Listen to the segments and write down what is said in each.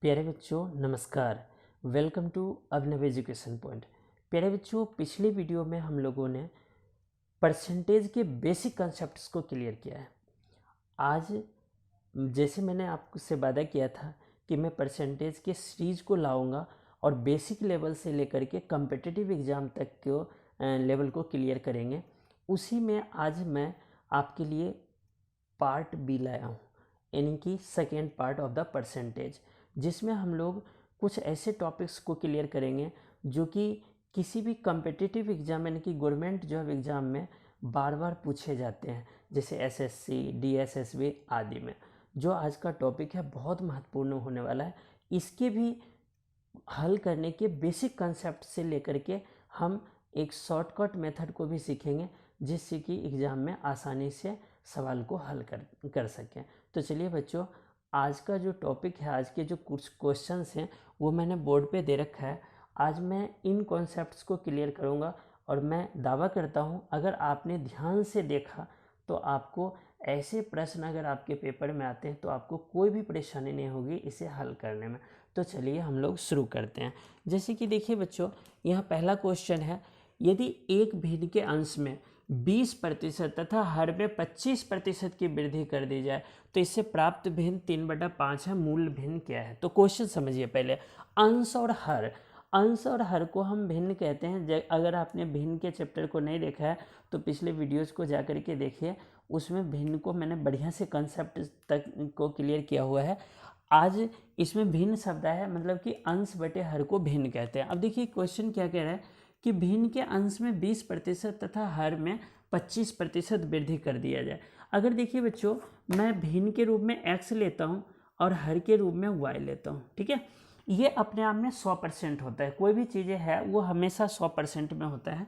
प्यारे बच्चों नमस्कार। Welcome to Abhinav education point. प्यारे बच्चों, पिछली वीडियो में हम लोगों ने परसेंटेज के बेसिक कॉन्सेप्ट्स को क्लियर किया है। आज जैसे मैंने आपसे वादा किया था कि मैं परसेंटेज के सीरीज को लाऊंगा और बेसिक लेवल से लेकर के कम्पिटिटिव एग्ज़ाम तक को लेवल को क्लियर करेंगे, उसी में आज मैं आपके लिए पार्ट बी लाया हूँ, यानी कि second part of the percentage, जिसमें हम लोग कुछ ऐसे टॉपिक्स को क्लियर करेंगे जो कि किसी भी कम्पिटिटिव एग्ज़ाम यानी कि गवर्नमेंट जॉब एग्ज़ाम में बार बार पूछे जाते हैं, जैसे एसएससी, डीएसएसबी आदि में। जो आज का टॉपिक है बहुत महत्वपूर्ण होने वाला है। इसके भी हल करने के बेसिक कंसेप्ट से लेकर के हम एक शॉर्टकट मेथड को भी सीखेंगे, जिससे कि एग्ज़ाम में आसानी से सवाल को हल कर सकें। तो चलिए बच्चों, आज का जो टॉपिक है, आज के जो कुछ क्वेश्चंस हैं वो मैंने बोर्ड पे दे रखा है। आज मैं इन कॉन्सेप्ट्स को क्लियर करूँगा और मैं दावा करता हूँ अगर आपने ध्यान से देखा तो आपको ऐसे प्रश्न अगर आपके पेपर में आते हैं तो आपको कोई भी परेशानी नहीं होगी इसे हल करने में। तो चलिए हम लोग शुरू करते हैं। जैसे कि देखिए बच्चों, यहाँ पहला क्वेश्चन है, यदि एक भिन्न के अंश में 20% तथा हर में 25% की वृद्धि कर दी जाए तो इससे प्राप्त भिन्न 3/5 है। मूल भिन्न क्या है? तो क्वेश्चन समझिए पहले। अंश और हर, अंश और हर को हम भिन्न कहते हैं। अगर आपने भिन्न के चैप्टर को नहीं देखा है तो पिछले वीडियोस को जा करके देखिए, उसमें भिन्न को मैंने बढ़िया से कंसेप्ट तक को क्लियर किया हुआ है। आज इसमें भिन्न शब्द है, मतलब कि अंश बटे हर को भिन्न कहते हैं। अब देखिए क्वेश्चन क्या कह रहा है कि भिन्न के अंश में 20% तथा हर में 25% वृद्धि कर दिया जाए। अगर देखिए बच्चों, मैं भिन्न के रूप में x लेता हूँ और हर के रूप में y लेता हूँ, ठीक है, ये अपने आप में 100% होता है। कोई भी चीज़ें है वो हमेशा 100% में होता है।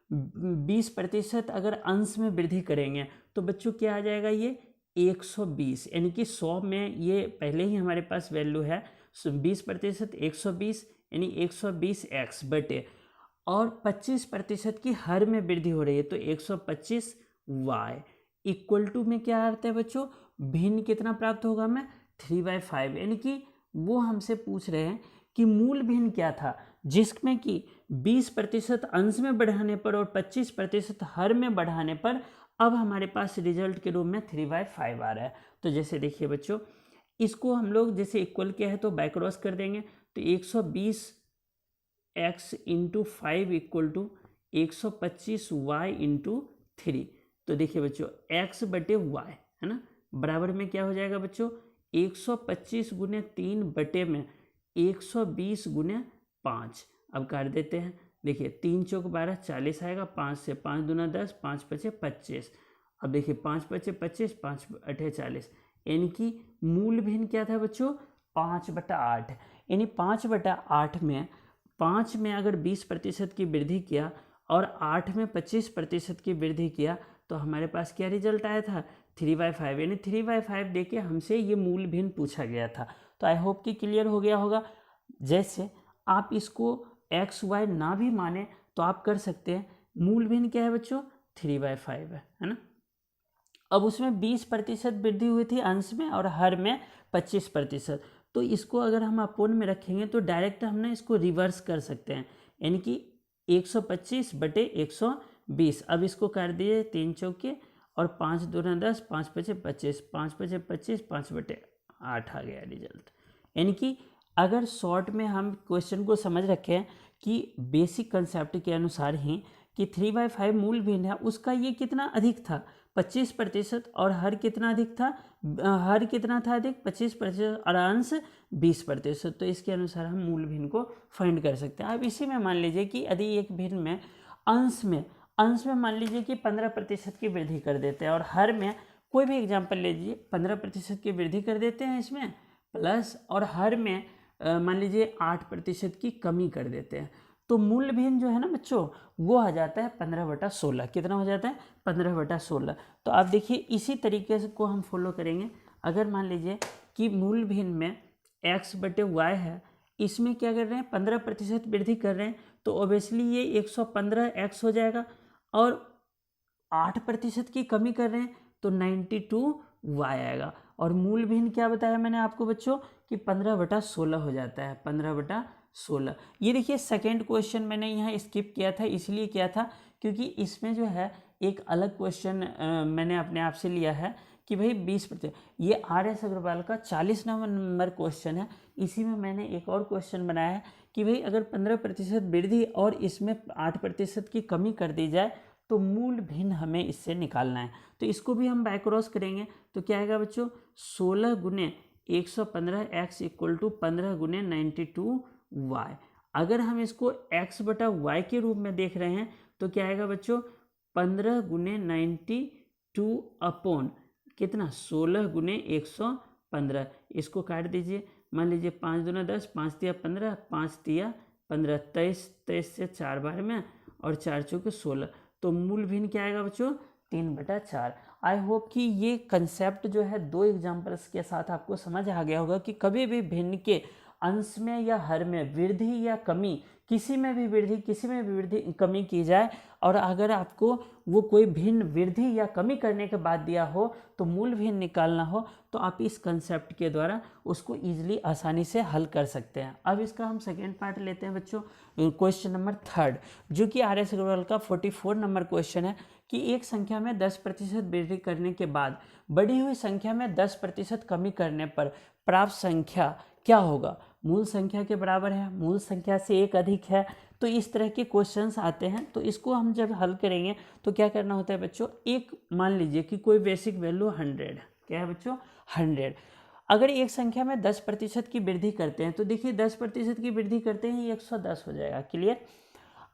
20% अगर अंश में वृद्धि करेंगे तो बच्चों क्या आ जाएगा, ये 120, यानी कि 100 में ये पहले ही हमारे पास वैल्यू है। 20% 120 यानी 120x बटे, और 25% की हर में वृद्धि हो रही है तो 125y इक्वल टू में क्या आता है बच्चों, भिन्न कितना प्राप्त होगा हमें, 3/5। यानी कि वो हमसे पूछ रहे हैं कि मूल भिन्न क्या था, जिसमें कि 20% अंश में बढ़ाने पर और 25% हर में बढ़ाने पर अब हमारे पास रिजल्ट के रूप में 3/5 आ रहा है। तो जैसे देखिए बच्चों, इसको हम लोग जैसे इक्वल क्या है तो बैक्रॉस कर देंगे तो 120x into 5 equal to 125y into 3। तो देखिए बच्चों, x बटे y है ना, बराबर में क्या हो जाएगा बच्चों, 125 गुने 3 बटे में 120 गुने 5। अब काट देते हैं, देखिए 3 चौक 12 40 आएगा, 5 से 5 दूना 10, 5 पचे 25। अब देखिए 5 पचे 25, 5 अठे 40, यानी कि मूल भिन्न क्या था बच्चों, 5/8। यानी 5/8 में 5 में अगर 20% की वृद्धि किया और 8 में 25% की वृद्धि किया तो हमारे पास क्या रिजल्ट आया था, 3/5। यानी 3/5 देके हमसे ये मूल भिन्न पूछा गया था। तो आई होप कि क्लियर हो गया होगा। जैसे आप इसको x y ना भी माने तो आप कर सकते हैं। मूल भिन्न क्या है बच्चों, 3/5 है ना। अब उसमें 20% वृद्धि हुई थी अंश में और हर में 25%। तो इसको अगर हम अपूर्ण में रखेंगे तो डायरेक्ट हम ना इसको रिवर्स कर सकते हैं, यानी कि 125 बटे 120। अब इसको कर दिए 3 चौके और 5 दूना 10, 5 पचे 25, 5 पचे 25, 5/8 आ गया रिजल्ट। यानी कि अगर शॉर्ट में हम क्वेश्चन को समझ रखें कि बेसिक कंसेप्ट के अनुसार ही कि 3/5 मूल भिन्न है, उसका ये कितना अधिक था, 25%, और हर कितना अधिक था, हर कितना था अधिक, 25% और अंश 20%। तो इसके अनुसार हम मूल भिन्न को फाइंड कर सकते हैं। अब इसी में मान लीजिए कि यदि एक भिन्न में अंश में मान लीजिए कि 15% की वृद्धि कर देते हैं और हर में कोई भी एग्जाम्पल लीजिए 15% की वृद्धि कर देते हैं इसमें प्लस, और हर में मान लीजिए 8% की कमी कर देते हैं, तो मूल भिन्न जो है ना बच्चों वो आ जाता है 15/16। कितना हो जाता है, 15/16। तो आप देखिए इसी तरीके से को हम फॉलो करेंगे। अगर मान लीजिए कि मूल भिन्न में x बटे y है, इसमें क्या कर रहे हैं, 15% वृद्धि कर रहे हैं, तो ओबियसली ये 115x हो जाएगा, और 8% की कमी कर रहे हैं तो 92y आएगा। और मूल भिन्न क्या बताया मैंने आपको बच्चों कि 15/16 हो जाता है, 15/16। ये देखिए सेकेंड क्वेश्चन मैंने यहाँ स्किप किया था, इसलिए किया था क्योंकि इसमें जो है एक अलग क्वेश्चन मैंने अपने आप से लिया है कि भाई 20%, ये RS अग्रवाल का 40 नंबर क्वेश्चन है। इसी में मैंने एक और क्वेश्चन बनाया है कि भाई अगर 15% वृद्धि और इसमें 8% की कमी कर दी जाए तो मूल भिन्न हमें इससे निकालना है। तो इसको भी हम बाय क्रॉस करेंगे तो क्या आएगा बच्चों, 16 गुने 115 x इक्वल टू 15 गुने 92y। अगर हम इसको x बटा y के रूप में देख रहे हैं तो क्या आएगा बच्चों, 15 गुने 92 अपॉन कितना, 16 गुने 115। इसको काट दीजिए, मान लीजिए 5 दूना 10, 5 तिया 15, 5 तिया 15, 23 से 4 बार में और 4 चौके 16। तो मूल भिन्न क्या आएगा बच्चों, 3/4। आई होप कि ये कंसेप्ट जो है 2 एग्जाम्पल्स के साथ आपको समझ आ गया होगा कि कभी भी भिन्न के अंश में या हर में वृद्धि या कमी, किसी में भी वृद्धि किसी में भी वृद्धि कमी की जाए और अगर आपको वो कोई भिन्न वृद्धि या कमी करने के बाद दिया हो तो मूल भिन्न निकालना हो तो आप इस कंसेप्ट के द्वारा उसको ईजिली आसानी से हल कर सकते हैं। अब इसका हम सेकेंड पार्ट लेते हैं बच्चों, क्वेश्चन नंबर 3 जो कि RS अग्रवाल का 44 नंबर क्वेश्चन है कि एक संख्या में 10% वृद्धि करने के बाद बढ़ी हुई संख्या में 10% कमी करने पर प्राप्त संख्या क्या होगा। मूल संख्या के बराबर है, मूल संख्या से एक अधिक है। तो इस तरह के क्वेश्चंस आते हैं तो इसको हम जब हल करेंगे तो क्या करना होता है बच्चों, एक मान लीजिए कि कोई बेसिक वैल्यू 100, क्या है बच्चों 100। अगर एक संख्या में 10% की वृद्धि करते हैं तो देखिए 10% की वृद्धि करते हैं 110 हो जाएगा, क्लियर।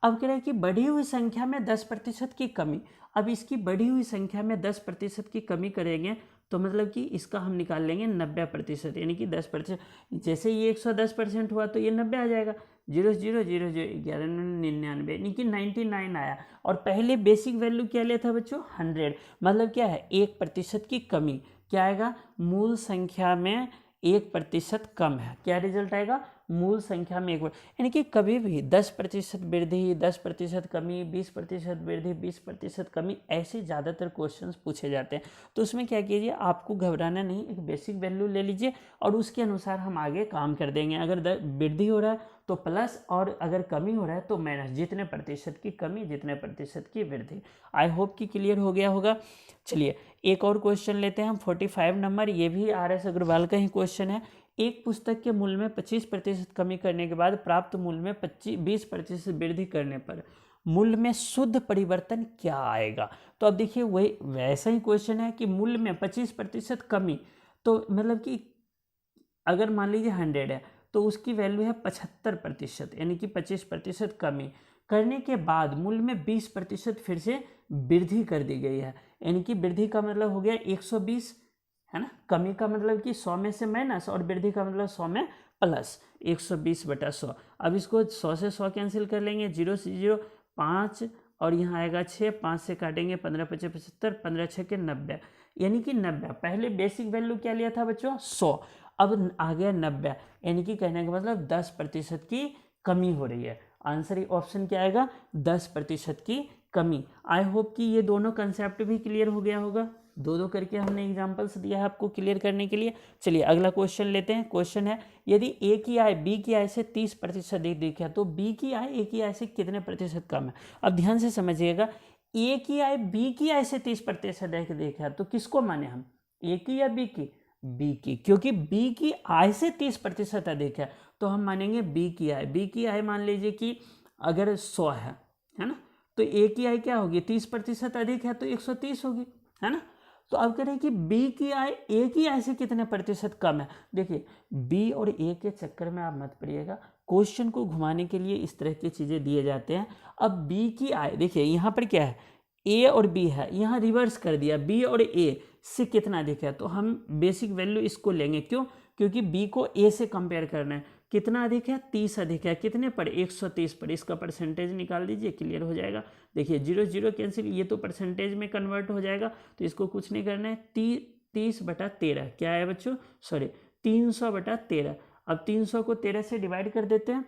अब कह रहे हैं कि बढ़ी हुई संख्या में 10% की कमी। अब इसकी बढ़ी हुई संख्या में 10% की कमी करेंगे तो मतलब कि इसका हम निकाल लेंगे 90%, यानी कि 10%। जैसे ये 110% हुआ तो ये 90 आ जाएगा, 0 0 0 0 11 99, यानी कि 99 आया। और पहले बेसिक वैल्यू क्या लिया था बच्चों, 100, मतलब क्या है 1% की कमी। क्या आएगा, मूल संख्या में 1% कम है, क्या रिजल्ट आएगा, मूल संख्या में 1, यानी कि कभी भी 10% वृद्धि 10% कमी, 20% वृद्धि 20% कमी, ऐसे ज़्यादातर क्वेश्चंस पूछे जाते हैं। तो उसमें क्या कीजिए, आपको घबराना नहीं, एक बेसिक वैल्यू ले लीजिए और उसके अनुसार हम आगे काम कर देंगे। अगर वृद्धि हो रहा है तो प्लस और अगर कमी हो रहा है तो माइनस, जितने प्रतिशत की कमी जितने प्रतिशत की वृद्धि। आई होप कि क्लियर हो गया होगा। चलिए एक और क्वेश्चन लेते हैं हम, 45 नंबर, ये भी RS अग्रवाल का ही क्वेश्चन है। एक पुस्तक के मूल्य में 25% कमी करने के बाद प्राप्त मूल्य में 20% वृद्धि करने पर मूल्य में शुद्ध परिवर्तन क्या आएगा। तो अब देखिए वही वैसा ही क्वेश्चन है कि मूल्य में 25% कमी, तो मतलब कि अगर मान लीजिए 100 है तो उसकी वैल्यू है 75%, यानी कि 25% कमी करने के बाद मूल्य में 20% फिर से वृद्धि कर दी गई है, यानी कि वृद्धि का मतलब हो गया 120, है ना। कमी का मतलब कि 100 में से माइनस और वृद्धि का मतलब 100 में प्लस, 120/100। अब इसको 100 से 100 कैंसिल कर लेंगे, 0 से 0 5 और यहाँ आएगा 6, 5 से काटेंगे 15 × 5 = 75, 15 × 6 = 90, यानी कि 90। पहले बेसिक वैल्यू क्या लिया था बच्चों, 100, अब आ गया 90, यानी कि कहने का मतलब 10% की कमी हो रही है। आंसर ऑप्शन क्या आएगा, 10% की कमी। आई होप कि ये दोनों कंसेप्ट भी क्लियर हो गया होगा। दो करके हमने एग्जांपल्स दिया है आपको क्लियर करने के लिए। चलिए अगला क्वेश्चन लेते हैं। क्वेश्चन है, यदि ए की आय बी की आय से 30% अधिक है तो बी की आय ए की आय से कितने प्रतिशत कम है। अब ध्यान से समझिएगा, ए की आय बी की आय से 30% अधिक है तो किसको माने हम, ए की या बी की, बी की, क्योंकि बी की आय से 30% अधिक है तो हम मानेंगे बी की आय। बी की आय मान लीजिए कि अगर 100 है ना, तो ए की आय क्या होगी, 30% अधिक है तो 130 होगी, है ना। तो अब कह रहे हैं कि बी की आय ए की आय से कितने प्रतिशत कम है। देखिए बी और ए के चक्कर में आप मत पड़िएगा, क्वेश्चन को घुमाने के लिए इस तरह की चीज़ें दिए जाते हैं। अब बी की आय देखिए यहाँ पर क्या है, ए और बी है, यहाँ रिवर्स कर दिया, बी और ए से कितना अधिक है तो हम बेसिक वैल्यू इसको लेंगे। क्यों, क्योंकि बी को ए से कंपेयर करना है। कितना अधिक है, 30 अधिक है, कितने पर, 130 पर। इसका परसेंटेज निकाल दीजिए, क्लियर हो जाएगा। देखिए 0 0 कैंसिल, ये तो परसेंटेज में कन्वर्ट हो जाएगा तो इसको कुछ नहीं करना है। 30/13 क्या है बच्चों, सॉरी 300/13। अब 300 को 13 से डिवाइड कर देते हैं,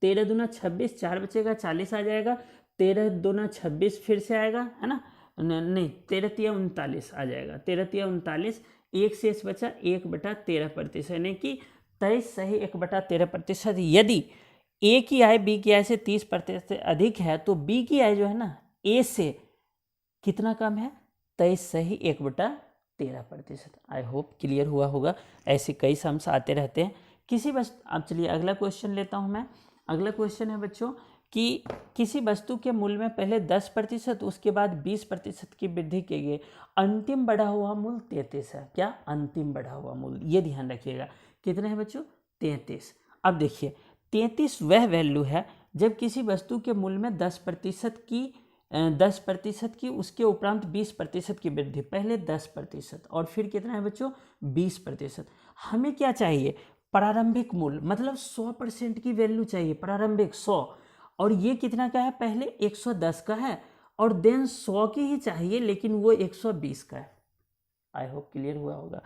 13 दूना 26, 4 बचेगा 40 आ जाएगा, 13 दूना 26 फिर से आएगा, है ना, नहीं 13 तिया 39 आ जाएगा, 13 तिया 39, एक शेष बचा 1/13%, यानी कि 23 सही 1/13%। यदि ए की आय बी की आय से 30% से अधिक है तो बी की आय जो है ना ए से कितना कम है, 23 सही 1/13%। आई होप क्लियर हुआ होगा। ऐसे कई सम्स आते रहते हैं किसी वस्तु। अब चलिए अगला क्वेश्चन लेता हूं मैं। अगला क्वेश्चन है बच्चों कि किसी वस्तु के मूल्य में पहले 10% उसके बाद 20% की वृद्धि की गई, अंतिम बढ़ा हुआ मूल्य 33 है। क्या अंतिम बढ़ा हुआ मूल्य, ये ध्यान रखिएगा। कितने हैं बच्चों, 33। अब देखिए 33 वह वैल्यू है जब किसी वस्तु के मूल्य में 10% की उसके उपरांत 20% की वृद्धि। पहले 10% और फिर कितना है बच्चों 20%। हमें क्या चाहिए, प्रारंभिक मूल्य, मतलब 100% की वैल्यू चाहिए, प्रारंभिक 100। और ये कितना का है, पहले 110 का है और देन 100 की ही चाहिए, लेकिन वो 120 का है। आई होप क्लियर हुआ होगा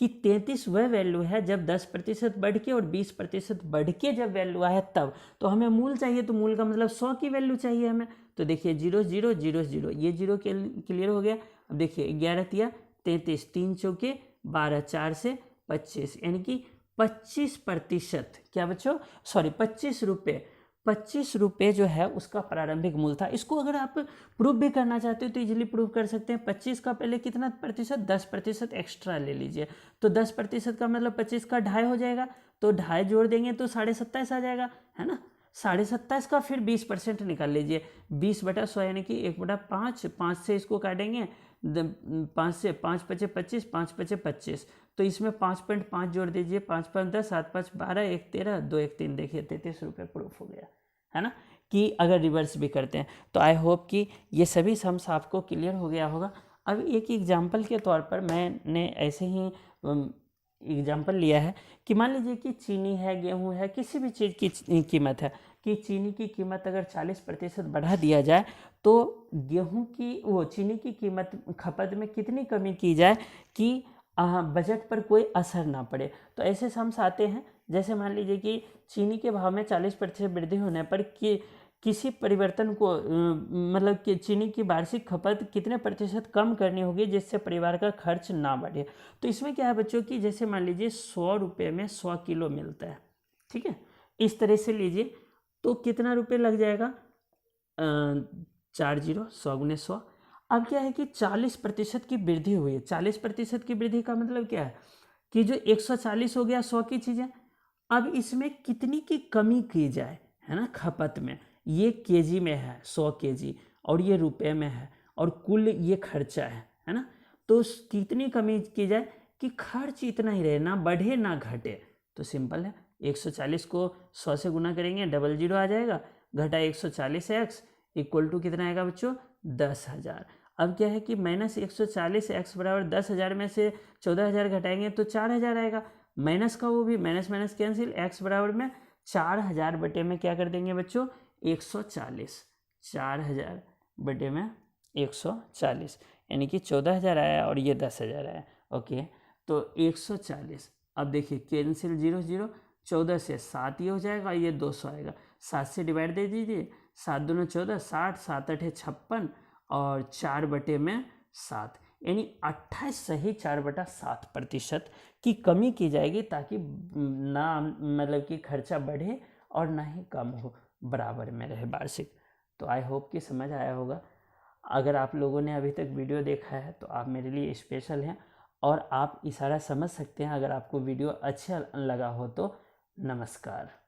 कि 33 वह वैल्यू है जब 10% बढ़ के और 20% बढ़ के जब वैल्यू आया तब। तो हमें मूल चाहिए, तो मूल का मतलब 100 की वैल्यू चाहिए हमें। तो देखिए 0 0 0 0, ये 0 क्लियर हो गया। अब देखिए 11 तिया 33, 3 चौके 12, 4 से 25, यानी कि 25%। क्या बच्चों, सॉरी 25 रुपये, 25 रुपये जो है उसका प्रारंभिक मूल्य था। इसको अगर आप प्रूव भी करना चाहते हो तो इजीली प्रूव कर सकते हैं। 25 का पहले कितना प्रतिशत, 10% एक्स्ट्रा ले लीजिए। तो 10% का मतलब 25 का 2.5 हो जाएगा, तो 2.5 जोड़ देंगे तो 27.5 आ जाएगा, है ना। 27.5 का फिर 20% निकाल लीजिए, 20/100 यानी कि 1/5। 5 से इसको काटेंगे, 5 से 5 पचे 25, 5 पचे 25, तो इसमें 5.5 जोड़ दीजिए, 5 5 10, 7 5 12, 1 13, 2 1 3। देखिए 33 रुपये प्रूफ हो गया, है ना। कि अगर रिवर्स भी करते हैं तो आई होप कि ये सभी सम्स आपको क्लियर हो गया होगा। अब एक एग्जाम्पल के तौर पर मैंने ऐसे ही एग्जाम्पल लिया है कि मान लीजिए कि चीनी है, गेहूं है, किसी भी चीज़ की कीमत है कि चीनी की कीमत अगर 40% बढ़ा दिया जाए तो गेहूं की चीनी की कीमत खपत में कितनी कमी की जाए कि बजट पर कोई असर ना पड़े। तो ऐसे सम्स आते हैं, जैसे मान लीजिए कि चीनी के भाव में 40% वृद्धि होने पर किसी परिवर्तन को मतलब कि चीनी की वार्षिक खपत कितने प्रतिशत कम करनी होगी जिससे परिवार का खर्च ना बढ़े। तो इसमें क्या है बच्चों की, जैसे मान लीजिए 100 रुपये में 100 किलो मिलता है, ठीक है, इस तरह से लीजिए तो कितना रुपये लग जाएगा, 4 0, 100 × 100। अब क्या है कि 40% की वृद्धि हुई है। 40% की वृद्धि का मतलब क्या है कि जो 140 हो गया 100 की चीज़ें, अब इसमें कितनी की कमी की जाए, है ना, खपत में। ये केजी में है 100 केजी और ये रुपए में है और कुल ये खर्चा है ना। तो कितनी कमी की जाए कि खर्च इतना ही रहे, ना बढ़े ना घटे। तो सिंपल है, 140 को 100 से गुना करेंगे, 00 आ जाएगा, घटा 140x इक्वल टू कितना आएगा बच्चों, 10,000। अब क्या है कि -140 x बराबर 10,000 में से 14,000 घटाएंगे तो 4,000 आएगा। माइनस का वो भी माइनस माइनस कैंसिल, x बराबर में 4,000 बटे में क्या कर देंगे बच्चों, 140। 4,000 बटे में 140 यानी कि 14,000 आया और ये 10,000 आया। ओके, तो 140। अब देखिए कैंसिल 0 0, 14 से 7 ये हो जाएगा, ये 200 आएगा। 7 से डिवाइड दे दीजिए, 7 दूनी 14, 60, 7 8 56 और 4 बटे में 7, यानी 28 सही 4/7% की कमी की जाएगी, ताकि ना मतलब कि खर्चा बढ़े और ना ही कम हो, बराबर में रहे वार्षिक। तो आई होप कि समझ आया होगा। अगर आप लोगों ने अभी तक वीडियो देखा है तो आप मेरे लिए स्पेशल हैं और आप इशारा समझ सकते हैं। अगर आपको वीडियो अच्छा लगा हो तो नमस्कार।